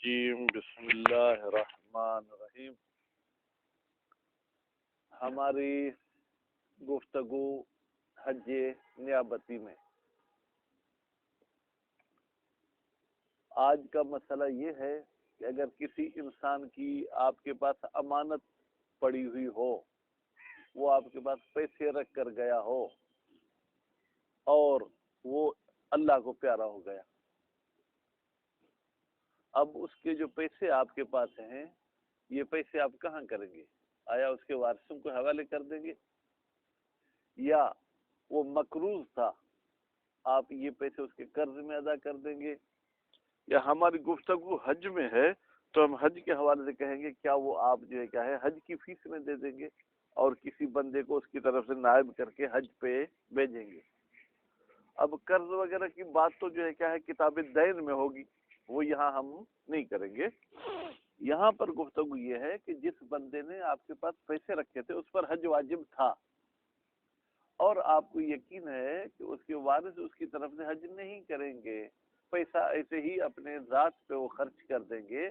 الرجیم بسم اللہ الرحمن الرحیم. ہماری گفتگو حج نیابتی میں آج کا مسئلہ یہ ہے کہ اگر کسی انسان کی آپ کے پاس امانت پڑی ہوئی ہو، وہ آپ کے پاس پیسے رکھ کر گیا ہو اور وہ اللہ کو پیارا ہو گیا، اب اس کے جو پیسے آپ کے پاس ہیں یہ پیسے آپ کہاں کریں گے؟ آیا اس کے وارثوں کو حوالے کر دیں گے، یا وہ مقروض تھا آپ یہ پیسے اس کے قرض میں ادا کر دیں گے؟ یا ہماری گفتگو حج میں ہے تو ہم حج کے حوالے سے کہیں گے کیا وہ آپ جو ہے کیا ہے حج کی فیس میں دے دیں گے اور کسی بندے کو اس کی طرف سے نائب کر کے حج پہ بھیجیں گے؟ اب قرض وغیرہ کی بات تو جو ہے کیا ہے کتاب دین میں ہوگی، وہ یہاں ہم نہیں کریں گے. یہاں پر گفتگو یہ ہے کہ جس بندے نے آپ کے پاس پیسے رکھے تھے اس پر حج واجب تھا اور آپ کو یقین ہے کہ اس کے وارث اس کی طرف سے حج نہیں کریں گے، پیسہ ایسے ہی اپنے ذات پہ وہ خرچ کر دیں گے،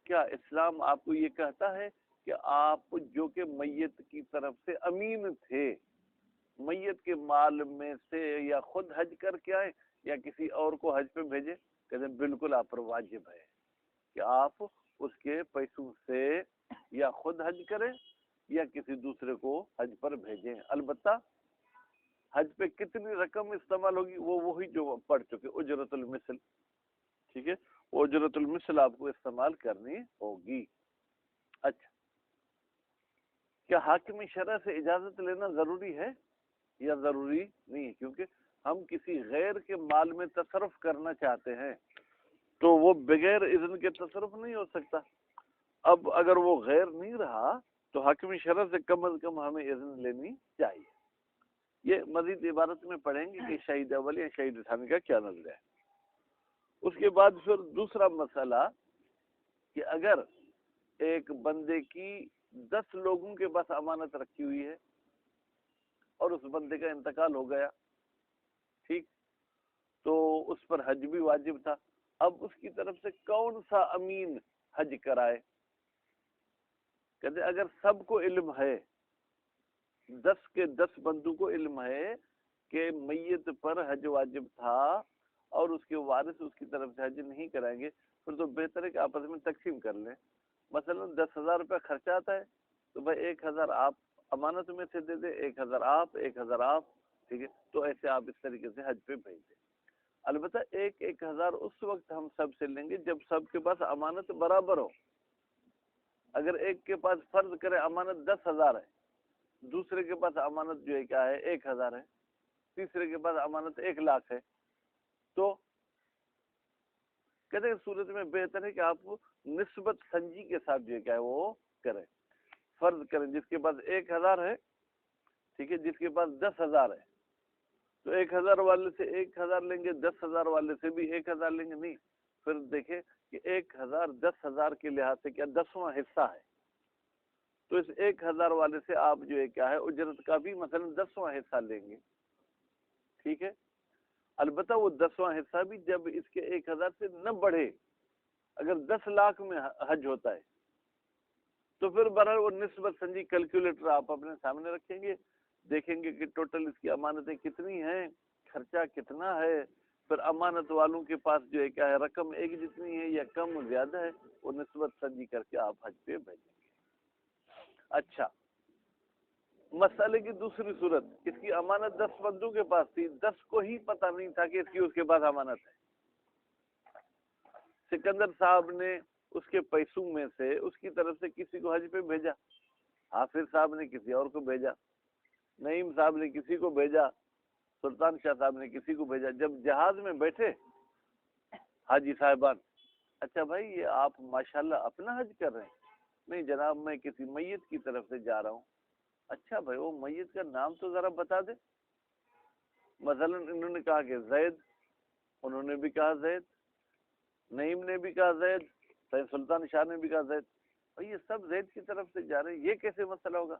کیا اسلام آپ کو یہ کہتا ہے کہ آپ جو کہ میت کی طرف سے امین تھے، میت کے مال میں سے یا خود حج کر کے آئیں یا کسی اور کو حج پہ بھیجیں؟ کہتے ہیں بالکل آپ پر واجب ہے کہ آپ اس کے پیسوں سے یا خود حج کریں یا کسی دوسرے کو حج پر بھیجیں. البتہ حج پہ کتنی رقم استعمال ہوگی وہ وہی جو پڑھ چکے اجرت المثل، ٹھیک ہے، وہ اجرت المثل آپ کو استعمال کرنی ہوگی. اچھا، کیا حاکم شرع سے اجازت لینا ضروری ہے یا ضروری نہیں ہے؟ کیونکہ ہم کسی غیر کے مال میں تصرف کرنا چاہتے ہیں تو وہ بغیر اذن کے تصرف نہیں ہو سکتا. اب اگر وہ غیر نہیں رہا تو حاکم شرع سے کم از کم ہمیں اذن لینی چاہیے. یہ مزید عبارت میں پڑھیں گے کہ شہید اول یا شہید ثانی کا کیا نظر ہے. اس کے بعد پھر دوسرا مسئلہ کہ اگر ایک بندے کی 10 لوگوں کے پاس امانت رکھی ہوئی ہے اور اس بندے کا انتقال ہو گیا، ٹھیک، تو اس پر حج بھی واجب تھا. اب اس کی طرف سے کون سا امین حج کرائے؟ کہتے اگر سب کو علم ہے، 10 کے 10 بندوں کو علم ہے کہ میت پر حج واجب تھا اور اس کے وارث اس کی طرف سے حج نہیں کرائیں گے، پھر تو بہتر ہے کہ آپس میں تقسیم کر لیں. مثلا 10,000 روپے خرچہ آتا ہے تو بھائی 1,000 آپ امانت میں سے دے دیں، 1,000 آپ، 1,000 آپ، ٹھیک ہے، تو ایسے آپ اس طریقے سے حج پہ بھیج دیں. البتہ 1,000 اس وقت ہم سب سے لیں گے جب سب کے پاس امانت برابر ہو. اگر ایک کے پاس فرض کرے امانت 10,000 ہے، دوسرے کے پاس امانت جو ہے کیا ہے 1,000 ہے، تیسرے کے پاس امانت 1,00,000 ہے، تو کہتے ہیں صورت میں بہتر ہے کہ آپ نسبت سنجی کے ساتھ جو ہے کیا ہے وہ کریں. فرض کریں جس کے پاس 1,000 ہے، ٹھیک ہے، جس کے پاس 10,000 ہے، تو 1,000 والے سے 1,000 لیں گے، 10,000 والے سے بھی 1,000 لیں گے. نہیں، پھر دیکھیں کہ 1,000 10,000 کے لحاظ سے کیا 10واں حصہ ہے، تو اس 1,000 والے سے آپ جو ہے کیا ہے اجرت کا بھی مثلا 10واں حصہ لیں گے، ٹھیک ہے. البتہ وہ 10واں حصہ بھی جب اس کے 1,000 سے نہ بڑھے. اگر 10 لاکھ میں حج ہوتا ہے تو پھر برابر وہ نسبت سنجی کیلکولیٹر آپ اپنے سامنے رکھیں گے، دیکھیں گے کہ ٹوٹل اس کی امانتیں کتنی ہیں، خرچہ کتنا ہے، پھر امانت والوں کے پاس جو ہے کیا ہے رقم ایک جتنی ہے یا کم زیادہ ہے، وہ نسبت سنجی کر کے آپ حج پہ بھیجیں گے. اچھا، مسئلے کی دوسری صورت، اس کی امانت 10 بندوں کے پاس تھی، 10 کو ہی پتہ نہیں تھا کہ اس کے پاس امانت ہے. سکندر صاحب نے اس کے پیسوں میں سے اس کی طرف سے کسی کو حج پہ بھیجا، حافظ صاحب نے کسی اور کو بھیجا، نعیم صاحب نے کسی کو بھیجا، سلطان شاہ صاحب نے کسی کو بھیجا. جب جہاز میں بیٹھے حاجی صاحبان، اچھا بھائی یہ آپ ماشاءاللہ اپنا حج کر رہے ہیں؟ نہیں جناب میں کسی میت کی طرف سے جا رہا ہوں. اچھا بھائی وہ میت کا نام تو ذرا بتا دے. مثلا انہوں نے کہا کہ زید، انہوں نے بھی کہا زید، نعیم نے بھی کہا زید، سلطان شاہ نے بھی کہا زید. بھائی یہ سب زید کی طرف سے جا رہے ہیں، یہ کیسے مسئلہ ہوگا؟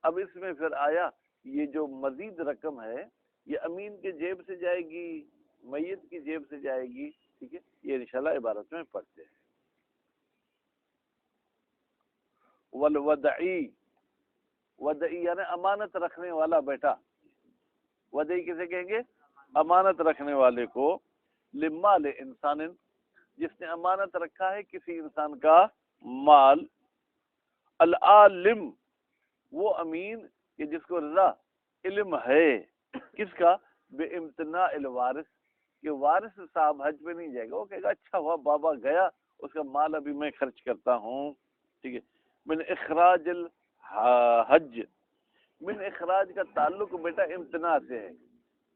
اب اس میں پھر آیا یہ جو مزید رقم ہے یہ امین کے جیب سے جائے گی، میت کی جیب سے جائے گی، ٹھیک ہے، یہ انشاءاللہ عبارت میں پڑھتے ہیں. والودعی، ودعی یعنی امانت رکھنے والا بیٹا. ودعی کسے کہیں گے؟ امانت رکھنے والے کو. لمال انسان، جس نے امانت رکھا ہے کسی انسان کا مال. العالم، وہ امین کہ جس کو رضا علم ہے کس کا؟ بے امتناع الوارث، کہ وارث صاحب حج پہ نہیں جائے گا، وہ کہے گا اچھا ہوا بابا گیا، اس کا مال ابھی میں خرچ کرتا ہوں. ٹھیک ہے. من اخراج الحج، من اخراج کا تعلق بیٹا امتناع سے ہے،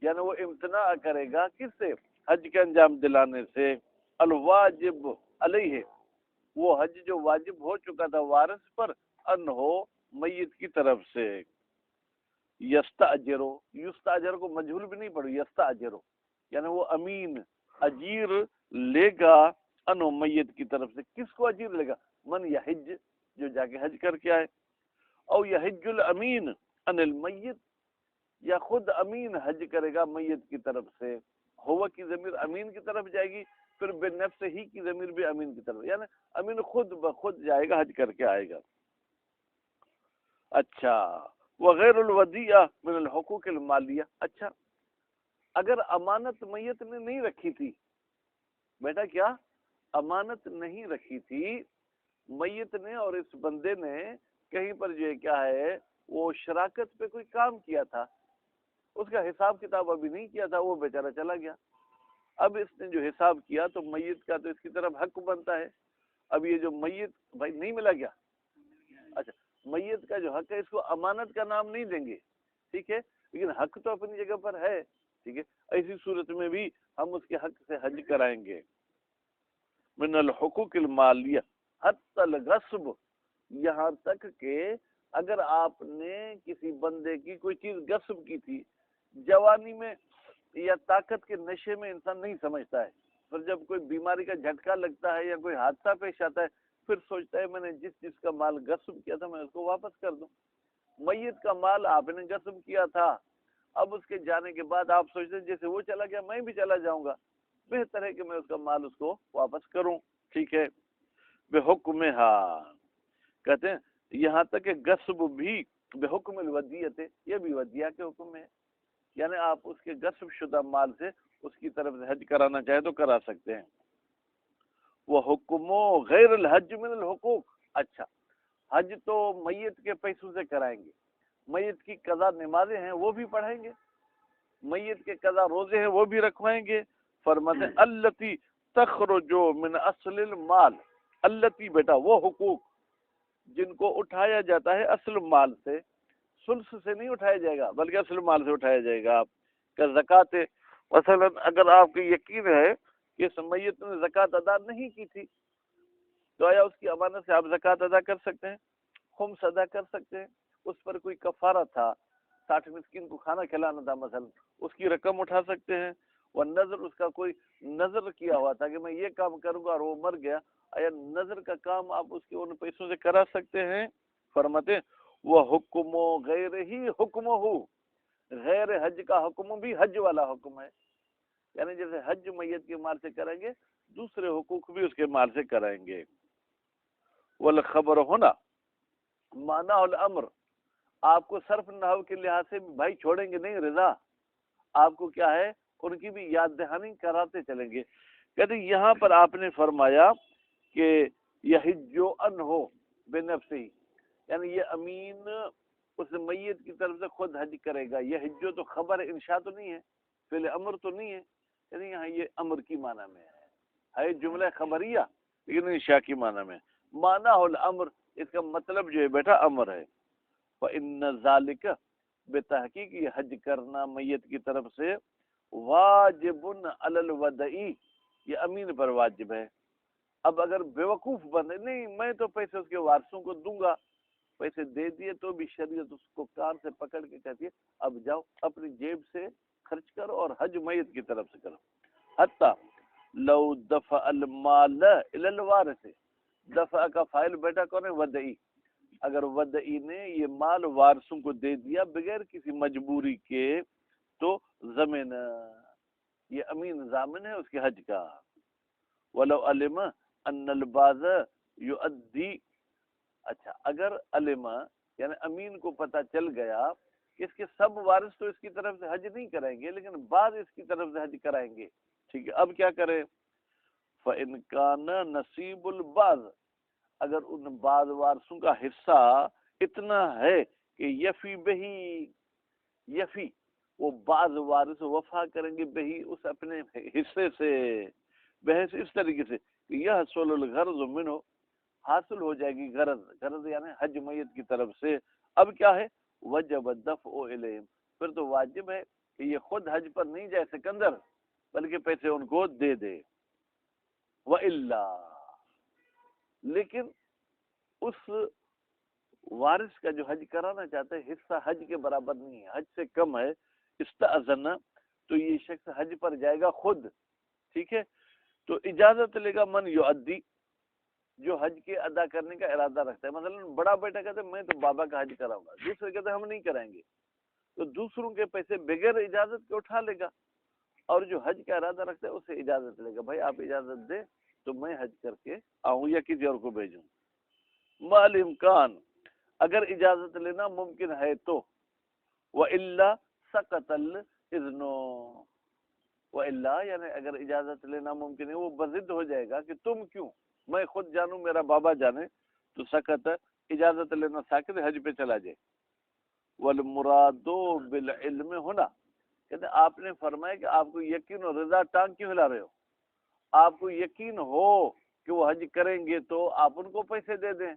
یعنی وہ امتناع کرے گا کس سے؟ حج کا انجام دلانے سے. الواجب علیہ، وہ حج جو واجب ہو چکا تھا وارث پر، ان ہو میت کی طرف سے. یستاجرو، یستاجر کو مجہول بھی نہیں پڑو، یستاجرو یعنی وہ امین اجیر لے گا انو میت کی طرف سے. کس کو اجیر لے گا؟ من یحج، جو جا کے حج کر کے آئے. او یحج الامین ان المیت، یا خود امین حج کرے گا میت کی طرف سے. ہوا کی ضمیر امین کی طرف جائے گی، پھر بے نفس ہی کی ضمیر بھی امین کی طرف، یعنی امین خود بخود جائے گا حج کر کے آئے گا. اچھا. وغیر الودیعہ من الحقوق المالیہ. اچھا اگر امانت میت نے نہیں رکھی تھی بیٹا، کیا امانت نہیں رکھی تھی میت نے، اور اس بندے نے کہیں پر جو ہے کیا ہے وہ شراکت پہ کوئی کام کیا تھا، اس کا حساب کتاب ابھی نہیں کیا تھا، وہ بیچارہ چلا گیا. اب اس نے جو حساب کیا تو میت کا تو اس کی طرف حق بنتا ہے. اب یہ جو میت بھائی نہیں ملا گیا، اچھا میت کا جو حق ہے اس کو امانت کا نام نہیں دیں گے، ٹھیک ہے، لیکن حق تو اپنی جگہ پر ہے. ٹھیک ہے، ایسی صورت میں بھی ہم اس کے حق سے حج کرائیں گے. من الحقوق المالیہ حتی الغصب، یہاں تک کہ اگر آپ نے کسی بندے کی کوئی چیز غصب کی تھی، جوانی میں یا طاقت کے نشے میں انسان نہیں سمجھتا ہے، پھر جب کوئی بیماری کا جھٹکا لگتا ہے یا کوئی حادثہ پیش آتا ہے پھر سوچتا ہے میں نے جس کا مال غصب کیا تھا میں اس کو واپس کر دوں. میت کا مال آپ نے غصب کیا تھا، اب اس کے جانے کے بعد آپ سوچتے ہیں جیسے وہ چلا گیا میں بھی چلا جاؤں گا، بہتر ہے کہ میں اس کا مال اس کو واپس کروں. ٹھیک ہے. بے حکم کہتے ہیں یہاں تک کہ غصب بھی بے حکم الودیعت، یہ بھی ودیعہ کے حکم ہے، یعنی آپ اس کے غصب شدہ مال سے اس کی طرف سے حج کرانا چاہے تو کرا سکتے ہیں. وہ حکم غیر الحج من الحقوق. اچھا حج تو میت کے پیسوں سے کرائیں گے، میت کی قضا نمازیں ہیں وہ بھی پڑھائیں گے، میت کے قضا روزے ہیں وہ بھی رکھوائیں گے. فرماتے ہیں التی تخرج من اصل المال، التی بیٹا وہ حقوق جن کو اٹھایا جاتا ہے اصل مال سے، سلس سے نہیں اٹھایا جائے گا بلکہ اصل مال سے اٹھایا جائے گا. آپ کا زکوٰۃ، مثلا اگر آپ کو یقین ہے کہ اس میت نے زکوٰۃ ادا نہیں کی تھی تو آیا اس کی امانت سے آپ زکوٰۃ ادا کر سکتے ہیں، خمس ادا کر سکتے ہیں. اس پر کوئی کفارہ تھا، 60 مسکین کو کھانا کھلانا تھا مثلا، اس کی رقم اٹھا سکتے ہیں. وہ نظر، اس کا کوئی نظر کیا ہوا تھا کہ میں یہ کام کروں گا اور وہ مر گیا، آیا نظر کا کام آپ اس کے ان پیسوں سے کرا سکتے ہیں. فرماتے وہ حکم غیر ہی حکم ہو، غیر حج کا حکم بھی حج والا حکم ہے، یعنی جیسے حج میت کے مال سے کریں گے دوسرے حقوق بھی اس کے مال سے کرائیں گے. والخبر ہونا مانا الامر، آپ کو صرف نحو کے لحاظ سے بھائی چھوڑیں گے نہیں، رضا آپ کو کیا ہے ان کی بھی یاد دہانی کراتے چلیں گے. کہتے یہاں پر آپ نے فرمایا کہ یحجو ان ہو بے نفس ہی، یعنی یہ امین اس میت کی طرف سے خود حج کرے گا. یحجو تو خبر انشاء تو نہیں ہے، پہلے امر تو نہیں ہے، یعنی یہاں یہ امر کی معنی میں ہے جملہ خبریہ لیکن انشاء کی معنی میں. مانا الامر، اس کا مطلب جو ہے بیٹا امر ہے. فإن ذالک، بے تحقیق یہ حج کرنا میت کی طرف سے، واجب علی الودعی، یہ امین پر واجب ہے. اب اگر بیوقوف بندے نہیں میں تو پیسے اس کے وارثوں کو دوں گا، پیسے دے دیے تو بھی شریعت اس کو کان سے پکڑ کے کہتی ہے اب جاؤ اپنی جیب سے خرچ کرو اور حج میت کی طرف سے کرو. حتی لو دفع المال الی الوارث، دفع کا فاعل بیٹا کون ہے؟ ودعی. اگر ودعی نے یہ مال وارثوں کو دے دیا بغیر کسی مجبوری کے تو ضمن، یہ امین ضامن ہے اس کے حج کا. ولو علم ان البعض یؤدی، اچھا اگر علم یعنی امین کو پتہ چل گیا کہ اس کے سب وارث تو اس کی طرف سے حج نہیں کرائیں گے لیکن بعض اس کی طرف سے حج کرائیں گے، ٹھیک ہے، اب کیا کریں؟ فَإِنْ كَانَ نَصِيبُ الْبَعْضِ، اگر ان بعض وارثوں کا حصہ اتنا ہے کہ یفی بہی، یفی وہ بعض وارث وفا کریں گے بہی اس اپنے حصے سے، بحث اس طریقے سے کہ یہ حصول الغرض منہ، حاصل ہو جائے گی غرض، غرض یعنی حج میت کی طرف سے، اب کیا ہے؟ وجب الدفع الیہم، پھر تو واجب ہے کہ یہ خود حج پر نہیں جائے سکندر بلکہ پیسے ان کو دے دے، وَإِلَّا، لیکن اس وارث کا جو حج کرانا چاہتا ہے حصہ حج کے برابر نہیں ہے، حج سے کم ہے، استأذن، تو یہ شخص حج پر جائے گا خود، ٹھیک ہے، تو اجازت لے گا من یؤدی، جو حج کے ادا کرنے کا ارادہ رکھتا ہے، مثلا بڑا بیٹا کہتے ہیں میں تو بابا کا حج کراؤں گا، دوسرے کہتے ہیں ہم نہیں کرائیں گے، تو دوسروں کے پیسے بغیر اجازت کے اٹھا لے گا، اور جو حج کا ارادہ رکھتا ہے اسے اجازت لے گا، بھائی آپ اجازت دیں تو میں حج کر کے آؤں یا کسی اور کو بھیجوں، مال امکان، اگر اجازت لینا ممکن ہے تو، وَإِلَّا سَقَطَ الْإِذْنُ، وَإِلَّا یعنی اگر اجازت لینا ممکن ہے وہ بضد ہو جائے گا کہ تم کیوں، میں خود جانوں میرا بابا جانے، تو سقط اجازت لینا ساکت حج پہ چلا جائے، والمراد بالعلم ہونا، کہتے ہیں آپ نے فرمایا کہ آپ کو یقین اور رضا، ٹانگ کیوں ہلا رہے ہو؟ آپ کو یقین ہو کہ وہ حج کریں گے تو آپ ان کو پیسے دے دیں،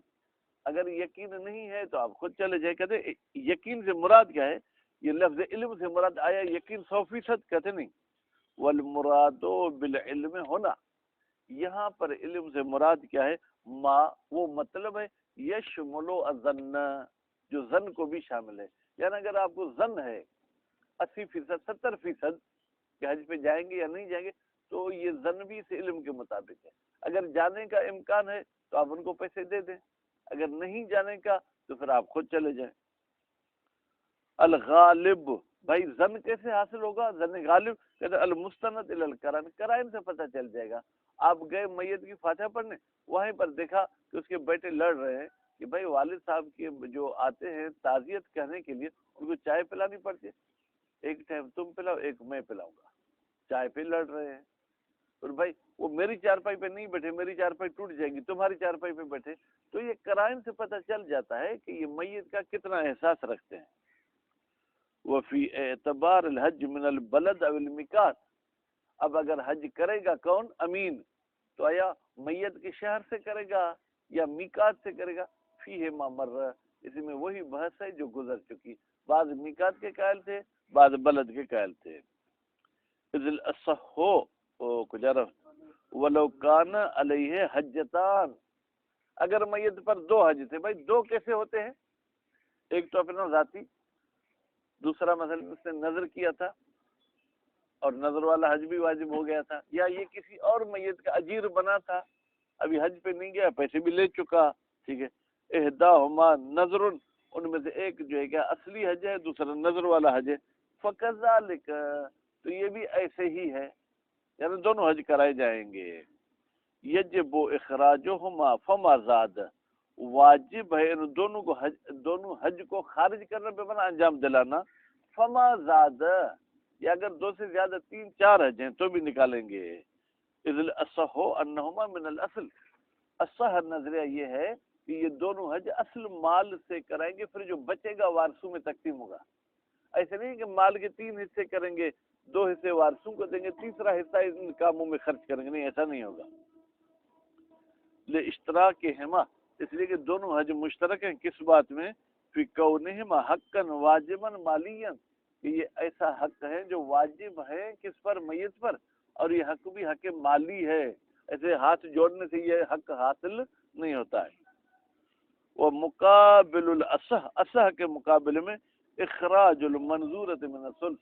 اگر یقین نہیں ہے تو آپ خود چلے جائیں، کہتے ہیں یقین سے مراد کیا ہے؟ یہ لفظ علم سے مراد آیا یقین 100%، کہتے نہیں، والمراد بالعلم ہونا، یہاں پر علم سے مراد کیا ہے؟ ما، وہ مطلب ہے یشمل الظن، جو ظن کو بھی شامل ہے، یعنی اگر آپ کو ظن ہے 80%، 70% کہ حج پہ جائیں گے یا نہیں جائیں گے، تو یہ ظن بھی اس علم کے مطابق ہے، اگر جانے کا امکان ہے تو آپ ان کو پیسے دے دیں، اگر نہیں جانے کا تو پھر آپ خود چلے جائیں۔ الغالب، بھائی ظن کیسے حاصل ہوگا؟ ظن غالب کہتے ہیں المستند الی القرائن، قرائن سے پتہ چل جائے گا، آپ گئے میت کی فاتحہ پڑھنے، وہیں پر دیکھا کہ اس کے بیٹے لڑ رہے ہیں کہ بھائی والد صاحب کے جو آتے ہیں تعزیت کہنے کے لیے ان کو چائے پلانی پڑتی ہے، ایک ٹائم تم پلاؤ ایک میں پلاؤں گا، چائے پہ لڑ رہے ہیں، اور بھائی وہ میری چارپائی پہ نہیں بیٹھے، میری چارپائی ٹوٹ جائے گی، تمہاری چارپائی پہ بیٹھے، تو یہ قرائن سے پتہ چل جاتا ہے کہ یہ میت کا کتنا احساس رکھتے ہیں۔ وفی اعتبار الحج من البلد او الميقات، اب اگر حج کرے گا کون؟ امین، تو آیا میت کے شہر سے کرے گا یا میقات سے کرے گا؟ فیہ ما مر، اس میں وہی بحث ہے جو گزر چکی، بعض میقات کے قائل تھے بعض بلد کے قائل تھے۔ اذ الاصح کجرف ولو کان علیہ حجتان، اگر میت پر 2 حج تھے، بھائی 2 کیسے ہوتے ہیں؟ ایک تو اپنا ذاتی، دوسرا مثلا اس نے نظر کیا تھا اور نظر والا حج بھی واجب ہو گیا تھا، یا یہ کسی اور میت کا اجیر بنا تھا، ابھی حج پہ نہیں گیا پیسے بھی لے چکا، ٹھیک ہے، احداہما نظر، ان میں سے ایک جو ہے کیا اصلی حج ہے، دوسرا نظر والا حج ہے، فکذالک، تو یہ بھی ایسے ہی ہے، یعنی دونوں حج کرائے جائیں گے، یجب اخراجہما فما زاد، واجب ہے ان دونوں کو حج، دونوں حج کو خارج کرنے پہ بنا انجام دلانا، فما زاد، یا اگر 2 سے زیادہ 3 4 حج ہیں تو بھی نکالیں گے، اذ الاصح انہما من الاصل، اصح نظریہ یہ ہے کہ یہ دونوں حج اصل مال سے کرائیں گے، پھر جو بچے گا وارثوں میں تقسیم ہوگا، ایسے نہیں کہ مال کے 3 حصے کریں گے، 2 حصے وارثوں کو دیں گے، تیسرا حصہ ان کاموں میں خرچ کریں گے، نہیں ایسا نہیں ہوگا، لاشتراکہما، اس لیے کہ دونوں حج مشترک ہیں کس بات میں؟ فی کونہما حقا واجبا مالیا، کہ یہ ایسا حق ہے جو واجب ہے کس پر؟ میت پر، اور یہ حق بھی حق مالی ہے، ایسے ہاتھ جوڑنے سے یہ حق حاصل نہیں ہوتا ہے۔ وہ مقابل الاصح، اصح کے مقابلے میں اخراج المنظورۃ من الصلح،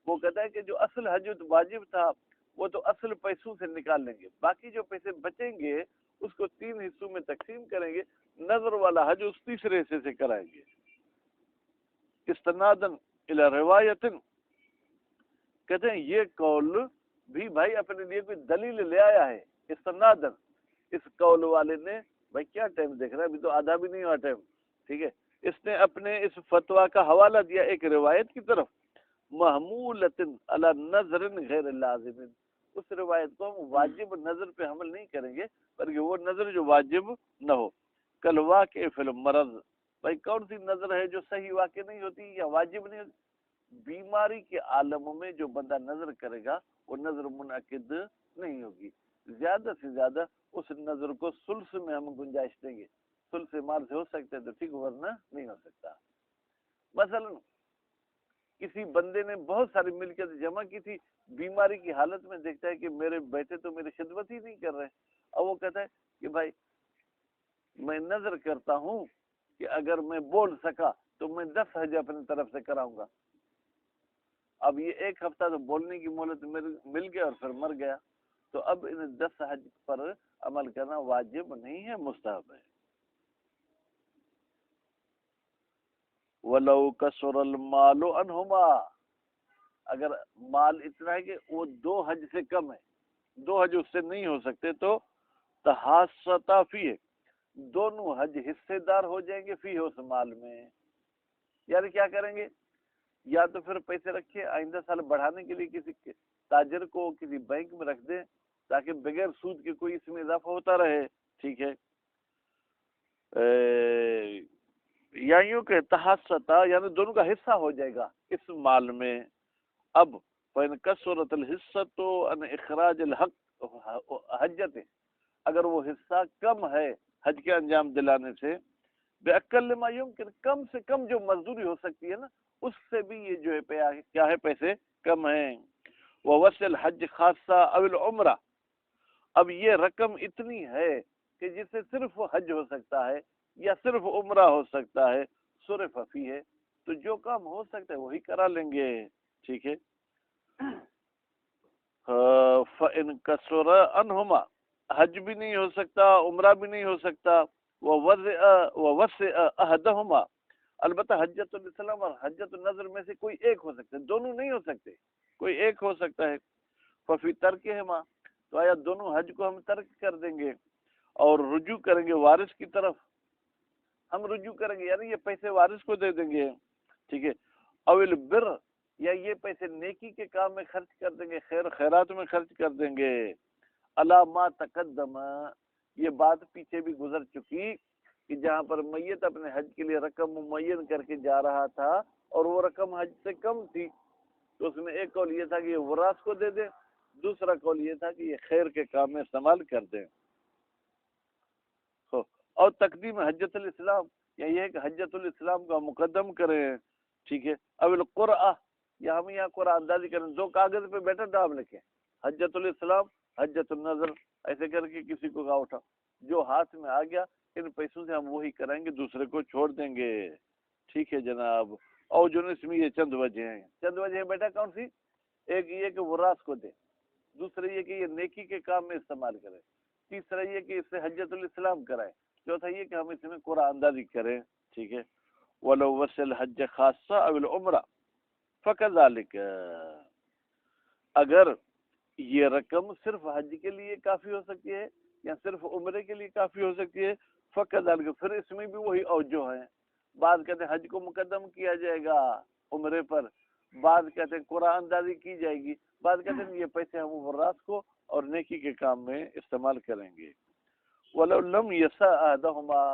وہ کہتا ہے کہ جو اصل حج واجب تھا وہ تو اصل پیسوں سے نکال لیں گے، باقی جو پیسے بچیں گے اس کو 3 حصوں میں تقسیم کریں گے، نظر والا حج اس تیسرے حصے سے کرائیں گے، استنادن الی روایت، کہتے ہیں یہ قول بھی بھائی اپنے لیے کوئی دلیل لے آیا ہے، استنادن، اس قول والے نے، بھائی کیا ٹائم دیکھ رہا ہے، ابھی تو آدھا بھی نہیں ہوا ٹائم، ٹھیک ہے، اس نے اپنے اس فتویٰ کا حوالہ دیا ایک روایت کی طرف، محمولۃ علی نظر غیر لازم، اس روایت کو ہم واجب نظر پہ حمل نہیں کریں گے بلکہ وہ نظر جو واجب نہ ہو، کل واقع فی المرض، بھائی کون سی نظر ہے جو صحیح واقع نہیں ہوتی یا واجب نہیں ہوتی؟ بیماری کے عالم میں جو بندہ نظر کرے گا وہ نظر منعقد نہیں ہوگی، زیادہ سے زیادہ اس نظر کو ثلث میں ہم گنجائش دیں گے، ثلث مال سے ہو سکتا ہے تو ٹھیک، ورنہ نہیں ہو سکتا۔ مثلا کسی بندے نے بہت ساری ملکیت جمع کی تھی، بیماری کی حالت میں دیکھتا ہے کہ میرے بیٹے تو میری خدمت ہی نہیں کر رہے، اور وہ کہتا ہے کہ بھائی میں نظر کرتا ہوں کہ اگر میں بول سکا تو میں 10 حج اپنی طرف سے کراؤں گا۔ اب یہ ایک ہفتہ تو بولنے کی مہلت مل گیا اور پھر مر گیا، تو اب ان 10 حج پر عمل کرنا واجب نہیں ہے، مستحب ہے۔ وَلَوْ كَسُرَ الْمَالُ عَنْهُمَا، اگر مال اتنا ہے کہ وہ 2 حج سے کم ہے، 2 حج اس سے نہیں ہو سکتے، تو تحاصتا فیہ، دونوں حج حصے دار ہو جائیں گے فیہ، اس مال میں، یعنی کیا کریں گے، یا تو پھر پیسے رکھے آئندہ سال بڑھانے کے لیے کسی تاجر کو کسی بینک میں رکھ دیں تاکہ بغیر سود کے کوئی اس میں اضافہ ہوتا رہے، ٹھیک ہے، یا یوں کہ تحاصتا یعنی دونوں کا حصہ ہو جائے گا اس مال میں۔ اب فَإِنْ كَسُرَتِ الْحِصَّةُ عَنْ إِخْرَاجِ الْحَقِّ حجت، اگر وہ حصہ کم ہے حج کے انجام دلانے سے، بِأَقَلِّ مَا يُمْكِنْ، کم سے کم جو مزدوری ہو سکتی ہے نا اس سے بھی یہ جو ہے کیا ہے، پیسے کم ہیں، وَوَسِّ الْحَجِّ خَاصَّةً أَوِ الْعُمْرَةِ، اب یہ رقم اتنی ہے کہ جس سے صرف حج ہو سکتا ہے یا صرف عمرہ ہو سکتا ہے، صرف فی ہے، تو جو کام ہو سکتا ہے وہی کرا لیں گے، ٹھیک ہے۔ فَإِنْ كَسُرَ عَنْهُمَا، حج بھی نہیں ہو سکتا، عمرہ بھی نہیں ہو سکتا، وَوَسِّعَ أَحَدَهُمَا، البتہ حجۃ الاسلام اور حجۃ النظر میں سے کوئی ایک ہو سکتا ہے، دونوں نہیں ہو سکتے، کوئی ایک ہو سکتا ہے، ففی ترکہما، تو آیا دونوں حج کو ہم ترک کر دیں گے اور رجوع کریں گے وارث کی طرف، ہم رجوع کریں گے یعنی یہ پیسے وارث کو دے دیں گے، ٹھیک ہے، اول بر، یا یہ پیسے نیکی کے کام میں خرچ کر دیں گے، خیر خیرات میں خرچ کر دیں گے، الا ما تقدم، یہ بات پیچھے بھی گزر چکی کہ جہاں پر میت اپنے حج کے لیے رقم معین کر کے جا رہا تھا اور وہ رقم حج سے کم تھی، تو اس میں ایک قول یہ تھا کہ یہ وراث کو دے دیں، دوسرا قول یہ تھا کہ یہ خیر کے کام میں استعمال کر دیں، اور تقدیم حجۃ الاسلام، یا یہ ہے کہ حجۃ الاسلام کا مقدم کریں، ٹھیک ہے، اب القرآ، یا ہم یہاں قرآن اندازی کریں، 2 کاغذ پہ بیٹھا نام لکھیں، حجۃ الاسلام، حجۃ النظر، ایسے کر کے کسی کو کہا اٹھا، جو ہاتھ میں آ گیا ان پیسوں سے ہم وہی کریں گے، دوسرے کو چھوڑ دیں گے، ٹھیک ہے جناب۔ اور جو اس میں یہ چند وجہ ہیں، چند وجہ ہیں بیٹا کون سی، ایک یہ کہ وراث کو دے، دوسرا یہ کہ یہ نیکی کے کام میں استعمال کرے، تیسرا یہ کہ اس سے حجۃ الاسلام کرائے، چوتھا یہ کہ ہم اس میں قرآن اندازی کریں، ٹھیک ہے، وَلَوْ وَسِّ الْحَجَّ خَاصَّةً أَوِ الْعُمْرَةَ فَكَذَلِكَ، اگر یہ رقم صرف حج کے لیے کافی ہو سکتی ہے یا صرف عمرے کے لیے کافی ہو سکتی ہے، فَكَذَلِكَ، پھر اس میں بھی وہی اوجہ ہیں، بعض کہتے ہیں حج کو مقدم کیا جائے گا عمرے پر، بعض کہتے ہیں قرآن اندازی کی جائے گی، بعض کہتے ہیں یہ پیسے ہم وراث کو اور نیکی کے کام میں استعمال کریں گے۔ وَلَوْ لَمْ يَسَعْ أَحَدَهُمَا،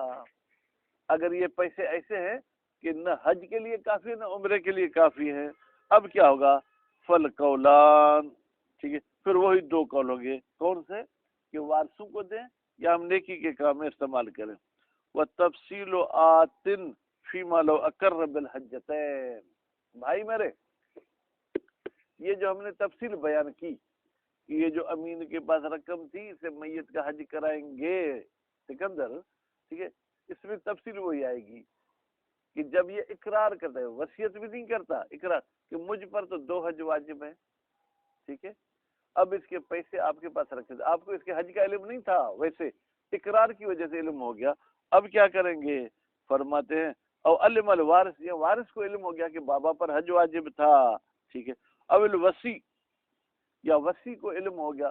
اگر یہ پیسے ایسے ہیں کہ نہ حج کے لیے کافی ہے نہ عمرے کے لیے کافی ہے، اب کیا ہوگا، فَالْقَوْلَانِ، ٹھیک ہے، پھر وہی 2 قول ہوں گے، کون سے، کہ وارثوں کو دیں یا ہم نیکی کے کام میں استعمال کریں۔ وَالتَّفْصِيلُ آتٍ فِي مَا لَوْ أَقَرَّ بِالْحَجَّتَيْنِ، بھائی میرے، یہ جو ہم نے تفصیل بیان کی کہ یہ جو امین کے پاس رقم تھی اسے میت کا حج کرائیں گے سکندر، ٹھیک ہے، اس میں تفصیل وہی آئے گی کہ جب یہ اقرار کرتا ہے، وصیت بھی نہیں کرتا، اقرار کہ مجھ پر تو 2 حج واجب ہیں، ٹھیک ہے، اب اس کے پیسے آپ کے پاس رکھے تھے، آپ کو اس کے حج کا علم نہیں تھا، ویسے اقرار کی وجہ سے علم ہو گیا، اب کیا کریں گے، فرماتے ہیں او علم الوارث، یا وارث کو علم ہو گیا کہ بابا پر حج واجب تھا، ٹھیک ہے، او الوصی، یا وصی کو علم ہو گیا،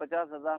50,000।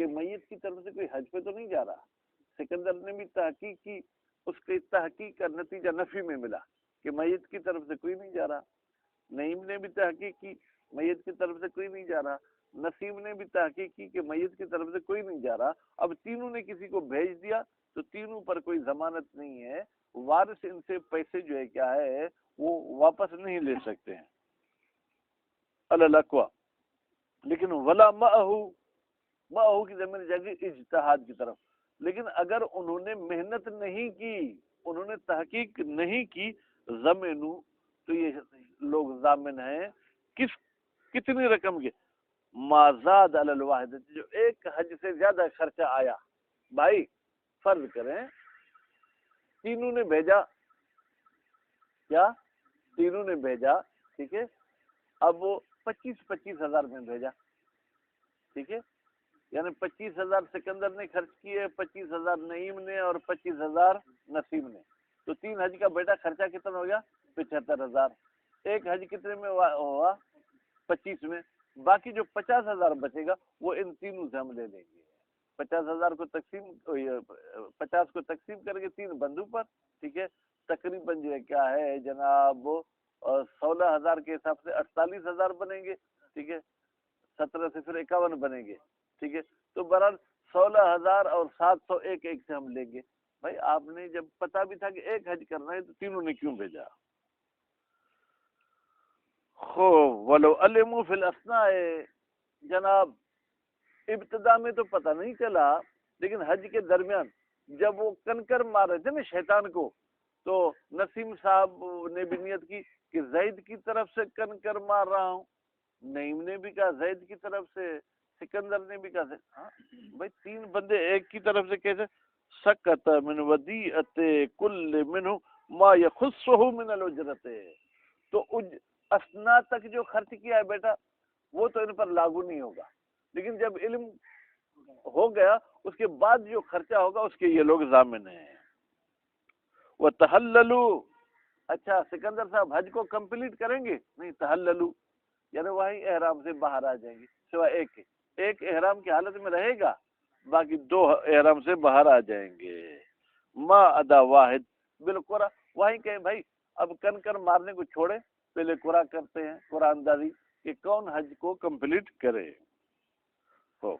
کہ میت کی طرف سے کوئی حج پہ تو نہیں جا رہا. سکندر نے بھی تحقیق کی, اس کی تحقیق کا نتیجہ نفی میں ملا کہ میت کی طرف سے کوئی نہیں جا رہا. نعیم نے بھی تحقیق کی, میت کی طرف سے کوئی نہیں جا رہا. نسیم نے بھی تحقیق کی کہ میت کی طرف سے کوئی نہیں جا رہا. اب تینوں نے کسی کو بھیج دیا تو تینوں پر کوئی ضمانت نہیں ہے, وارث ان سے پیسے جو ہے کیا ہے وہ واپس نہیں لے سکتے ہیں. الاقوا, لیکن ولا معہو کی زمین جگہ اجتہاد کی طرف. لیکن اگر انہوں نے محنت نہیں کی, انہوں نے تحقیق نہیں کی, ضمنو تو یہ لوگ ضامن ہیں کتنی رقم کے, مازاد علی الواحد, جو ایک حج سے زیادہ خرچہ آیا. بھائی فرض کریں تینوں نے بھیجا, کیا تینوں نے بھیجا, ٹھیک ہے, اب وہ 25,000 میں بھیجا, ٹھیک ہے, یعنی 25,000 سکندر نے خرچ کیے, 25,000 نعیم نے اور 25,000 نسیم نے. تو 3 حج کا بیٹا خرچہ کتنا ہو گیا؟ 75,000. ایک حج کتنے میں ہوا؟ 25 میں. باقی جو 50,000 بچے گا وہ ان تینوں سے ہم لے لیں گے. 50,000 کو 50 کو تقسیم کر کے 3 بندوں پر, ٹھیک ہے, تقریباً جو ہے کیا ہے جناب 16,000 کے حساب سے 48,000 بنیں گے, ٹھیک ہے, 17 سے پھر 51 بنیں گے, ٹھیک ہے. تو برابر 16,000 اور 700 ایک سے ہم لیں گے. بھائی آپ نے جب پتا بھی تھا کہ ایک حج کرنا ہے تو تینوں نے کیوں بھیجا؟ خو ولو علموا فی الاثناء, جناب ابتدا میں تو پتہ نہیں چلا, لیکن حج کے درمیان جب وہ کنکر مار رہے تھے نا شیطان کو, تو نسیم صاحب نے بھی نیت کی کہ زید کی طرف سے کنکر مار رہا ہوں, نعیم نے بھی کہا زید کی طرف سے, سکندر نے بھی کہا. ہاں بھائی 3 بندے ایک کی طرف سے کیسے؟ سکت من ودیعت کل منہ ما یخصہ من الاجرت, تو اسنا تک جو خرچ کیا ہے بیٹا وہ تو ان پر لاگو نہیں ہوگا, لیکن جب علم ہو گیا اس کے بعد جو خرچہ ہوگا اس کے یہ لوگ ضامن ہیں. وَتَحَلَّلُوا, اچھا سکندر صاحب حج کو کمپلیٹ کریں گے؟ نہیں, تحللو یعنی وہی احرام سے باہر آ جائیں گے, سوائے ایک احرام کی حالت میں رہے گا, باقی 2 احرام سے باہر آ جائیں گے. ما ادا واحد بالقرا, وہیں کہ بھائی اب کنکر مارنے کو چھوڑے, پہلے قرا کرتے ہیں, قرآن اندازی کہ کون حج کو کمپلیٹ کرے. ہو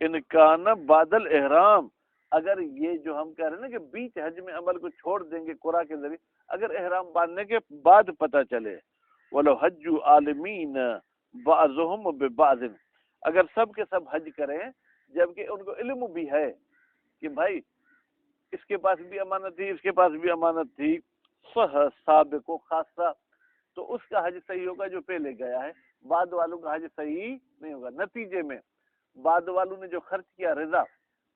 ان کان بادل احرام, اگر یہ جو ہم کہہ رہے ہیں نا کہ بیچ حج میں عمل کو چھوڑ دیں گے قرآن کے ذریعے, اگر احرام باندھنے کے بعد پتہ چلے, ولو حج عالمین بعضهم ببعض, اگر سب کے سب حج کریں جبکہ ان کو علم بھی ہے کہ بھائی اس کے پاس بھی امانت تھی, اس کے پاس بھی امانت تھی, سابق و خاصہ, تو اس کا حج صحیح ہوگا جو پہلے گیا ہے, بعد والوں کا حج صحیح نہیں ہوگا. نتیجے میں بعد والوں نے جو خرچ کیا رضا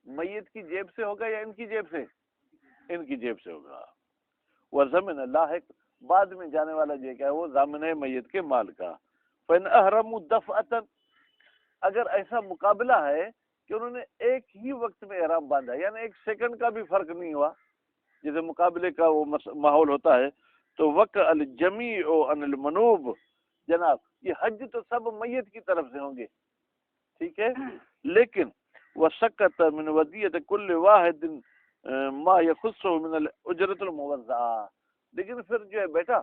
میت کی جیب سے ہوگا یا ان کی جیب سے؟ ان کی جیب سے ہوگا. وَضَمِنَ لاحق, بعد میں جانے والا جو کیا ہے وہ ضامن ہے میت کے مال کا. فَإِنْ أَحْرَمُوا دَفْعَةً, اگر ایسا مقابلہ ہے کہ انہوں نے ایک ہی وقت میں احرام باندھا, یعنی 1 سیکنڈ کا بھی فرق نہیں ہوا, جیسے مقابلے کا وہ ماحول ہوتا ہے, تو وَقَعَ الْجَمِيعُ عَنِ الْمَنُوبِ, جناب یہ حج تو سب میت کی طرف سے ہوں گے, ٹھیک ہے, لیکن وَسَقَطَ مِنْ وَدِيَّةِ كُلِّ وَاحِدٍ مَا يَخُصُّهُ مِنَ الْأُجْرَةِ الْمُوَزَّعَةِ, لیکن پھر جو ہے بیٹا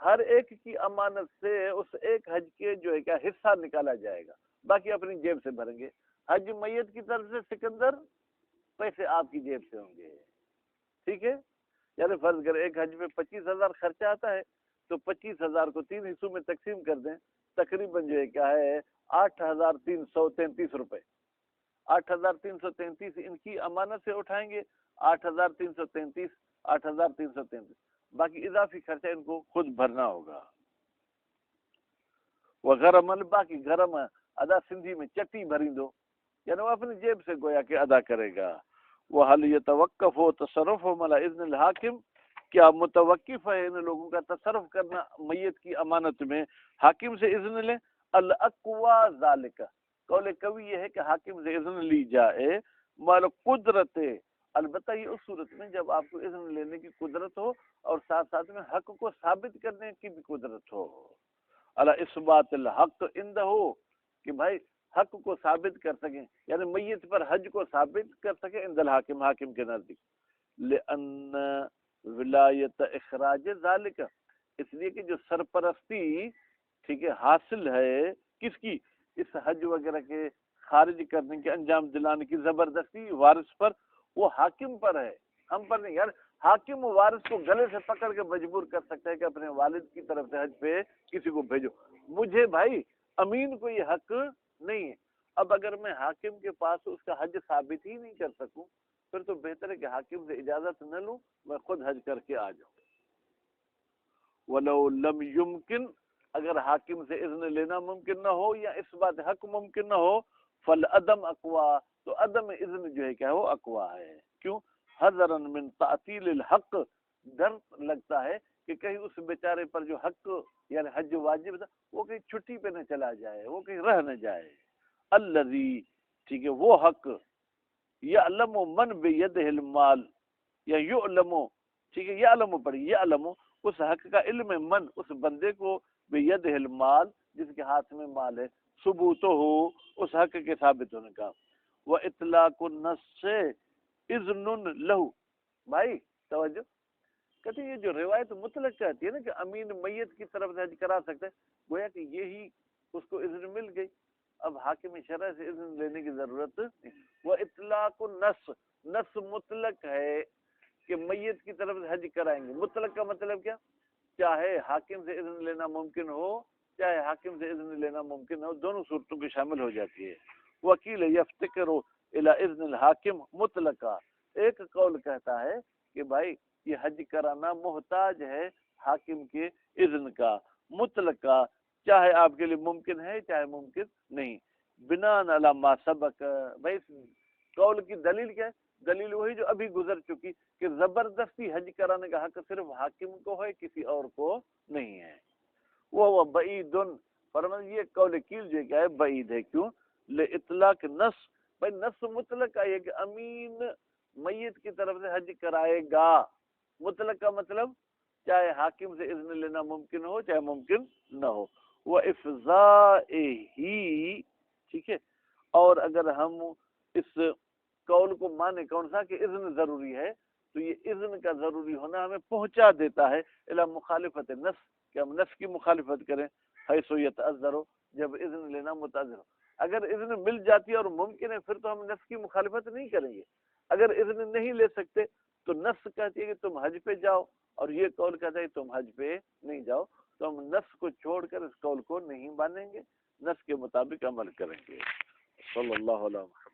ہر ایک کی امانت سے اس ایک حج کے جو ہے کیا حصہ نکالا جائے گا, باقی اپنی جیب سے بھریں گے. حج میت کی طرف سے سکندر, پیسے آپ کی جیب سے ہوں گے, ٹھیک ہے. یعنی فرض کریں ایک حج میں 25,000 خرچہ آتا ہے تو 25,000 کو 3 حصوں میں تقسیم کر دیں, تقریباً جو ہے کیا ہے 8,333 روپے. 8,333 ان کی امانت سے اٹھائیں گے, 8,333, باقی اضافی خرچہ ان کو خود بھرنا ہوگا. وغرم, باقی غرم ادا سندھی میں چٹی بھری دو, یعنی وہ اپنی جیب سے گویا کہ ادا کرے گا. وَهَلْ يَتَوَقَّفُ تَصَرُّفُهُمْ عَلَى إِذْنِ الْحَاكِمِ, کیا متوقف ہے ان لوگوں کا تصرف کرنا میت کی امانت میں حاکم سے اذن لیں؟ الاقوا ذالک, قول قوی یہ ہے کہ حاکم سے اذن لی جائے, مال قدرت, البتہ یہ اس صورت میں جب آپ کو اذن لینے کی قدرت ہو اور ساتھ ساتھ میں حق کو ثابت کرنے کی بھی قدرت ہو. علی اثبات الحق عندہ, کہ بھائی حق کو ثابت کر سکیں، یعنی میت پر حج کو ثابت کر سکیں عند الحاکم، حاکم کے نزدیک، لأن ولایت اخراج ذالک، اس لیے کہ جو سرپرستی ٹھیک ہے حاصل ہے کس کی، اس حج وغیرہ کے خارج کرنے کے، انجام دلانے کی زبردستی وارث پر، وہ حاکم پر ہے، ہم پر نہیں۔ یار حاکم وارث کو گلے سے پکڑ کے مجبور کر سکتا ہے کہ اپنے والد کی طرف سے حج پہ کسی کو بھیجو، مجھے بھائی امین کو یہ حق نہیں ہے۔ اب اگر میں حاکم کے پاس اس کا حج ثابت ہی نہیں کر سکوں، پھر تو بہتر ہے کہ حاکم سے اجازت نہ لوں، میں خود حج کر کے آ جاؤں۔ وَلَوْ لَمْ يُمْكِنْ، اگر حاکم سے اذن لینا ممکن نہ ہو یا اس بات حق ممکن نہ ہو، فالعدم اقوا، تو عدم اذن جو ہے کیا وہ اقوا ہے۔ کیوں؟ حذراً من تعطیل الحق، ڈر لگتا ہے کہ کہیں اس بیچارے پر جو حق یعنی حج واجب تھا وہ کہیں چھٹی پہ نہ چلا جائے، وہ کہیں رہ نہ جائے۔ الذی، ٹھیک ہے، وہ حق، یعلم من بیدہ المال، یا یعلم، ٹھیک ہے، یعلم پڑھی، یعلم، اس حق کا علم ہے، من، اس بندے کو، بیدہ المال، جس کے ہاتھ میں مال ہے، ثبوت ہو، اس حق کے ثابت ہونے کا، وَإِطْلَاقُ النَّصِّ اذن لہو، بھائی توجہ، کہتے ہیں یہ جو روایت مطلق کہتی ہے نا کہ امین میت کی طرف سے حج کرا سکتے ہیں، گویا کہ یہی اس کو اذن مل گئی، اب حاکم شرع سے اذن لینے کی ضرورت نہیں۔ وہ اطلاق النص، نص مطلق ہے کہ میت کی طرف سے حج کرائیں گے، مطلق کا مطلب کیا، چاہے حاکم سے اذن لینا ممکن ہو چاہے حاکم سے اذن لینا ممکن ہو، دونوں صورتوں کی شامل ہو جاتی ہے۔ وکیل یفتکر الی اذن الحاکم مطلقہ، ایک قول کہتا ہے کہ بھائی یہ حج کرانا محتاج ہے حاکم کے اذن کا، مطلقہ، چاہے آپ کے لیے ممکن ہے چاہے ممکن نہیں، بناء علی ما سبق، بھائی اس قول کی دلیل کیا ہے؟ دلیل وہی جو ابھی گزر چکی کہ زبردستی حج کرانے کا حق صرف حاکم کو ہے، کسی اور کو نہیں ہے۔ وہ بعید، فرمایا یہ قول کیل جو کیا ہے بعید ہے، کیوں؟ لإطلاق نص، بھائی نص مطلق کا یہ کہ امین میت کی طرف سے حج کرائے گا، مطلق کا مطلب چاہے حاکم سے اذن لینا ممکن ہو چاہے ممکن نہ ہو، وہ افضاء ہی، ٹھیک ہے، اور اگر ہم اس قول کو مانے کون سا کہ اذن ضروری ہے، تو یہ اذن کا ضروری ہونا ہمیں پہنچا دیتا ہے الی مخالفت نص، کہ ہم نص کی مخالفت کریں، حیث یتعذر ہو، جب اذن لینا متعذر ہو۔ اگر اذن مل جاتی ہے اور ممکن ہے پھر تو ہم نص کی مخالفت نہیں کریں گے، اگر اذن نہیں لے سکتے تو نص کہتی ہے کہ تم حج پہ جاؤ اور یہ قول کہتا ہے تم حج پہ نہیں جاؤ، تو ہم نص کو چھوڑ کر اس قول کو نہیں مانیں گے، نص کے مطابق عمل کریں گے۔ صلی اللہ علیہ وسلم۔